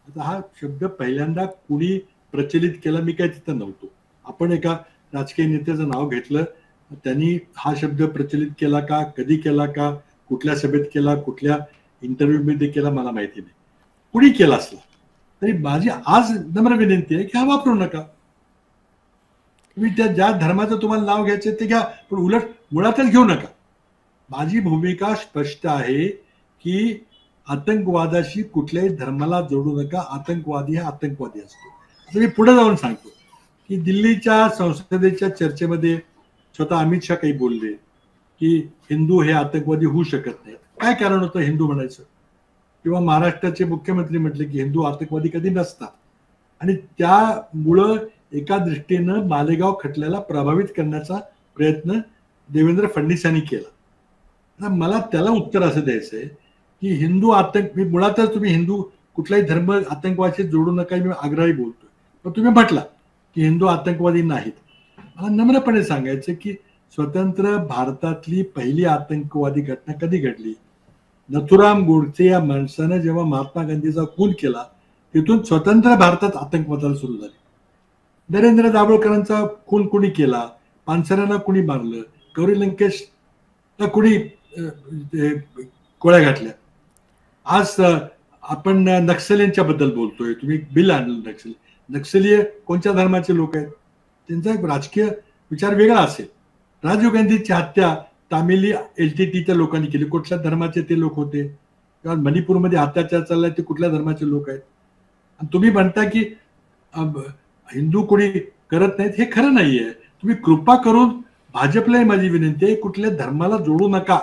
आता हा शब्द पहिल्यांदा कुणी प्रचलित केला, मी काय तिथं नव्हतो. आपण एका राजकीय नेत्याचं नाव घेतलं, त्यांनी हा शब्द प्रचलित केला का, कधी केला का, कुठल्या सभेत केला, कुठल्या इंटरव्ह्यू मध्ये केला, मला माहिती नाही. कुणी केला असला तरी माझी आज नम्र विनंती आहे की हा वापरू नका. तुम्ही त्या ज्या धर्माचं तुम्हाला नाव घ्यायचं ते घ्या, पण उलट मुळातच घेऊ नका. माझी भूमिका स्पष्ट आहे की आतंकवादाशी कुठल्याही धर्माला जोडू नका. आतंकवादी हा आतंकवादी असतो. आता मी पुढे जाऊन सांगतो की दिल्लीच्या संसदेच्या चर्चेमध्ये स्वतः अमित शहा काही बोलले की हिंदू हे आतंकवादी होऊ शकत नाहीत. काय कारण होतं हिंदू म्हणायचं? किंवा महाराष्ट्राचे मुख्यमंत्री म्हटले की हिंदू आतंकवादी कधी नसतात, आणि त्यामुळं एका दृष्टीनं मालेगाव खटल्याला प्रभावित करण्याचा प्रयत्न देवेंद्र फडणवीसांनी केला. मला त्याला उत्तर असं द्यायचंय की हिंदू आतंक, मी मुळातच तुम्ही हिंदू कुठलाही धर्म आतंकवादाशी जोडू नका, मी आग्रही बोलतोय. पण तुम्ही म्हटला की हिंदू आतंकवादी नाहीत. मला नम्रपणे सांगायचं की स्वतंत्र भारतातली पहिली आतंकवादी घटना कधी घडली? नथुराम गोडसे या माणसानं जेव्हा महात्मा गांधीचा खून केला, तिथून स्वतंत्र भारतात आतंकवादाला सुरू झाली. नरेंद्र दाभोळकरांचा खून कुणी केला? पानसरेंना कुणी मारलं? गौरी लंकेशला कुणी गोळ्या घातल्या? आज आपण नक्सलींच्या बद्दल बोलतोय, तुम्ही बिल आणलं नक्सली. नक्सली कोणत्या धर्माचे लोक आहेत? त्यांचा एक राजकीय विचार वेगळा असेल. राजीव गांधीची हत्या तामिली एलटीटीच्या लोकांनी केली, कुठल्या धर्माचे ते लोक होते? किंवा मणिपूरमध्ये अत्याचार चाललाय ते कुठल्या धर्माचे लोक आहेत? आणि तुम्ही म्हणता की हिंदू कोणी करत नाहीत, हे खरं नाहीये. तुम्ही कृपा करून, भाजपलाही माझी विनंती आहे, कुठल्या धर्माला जोडू नका.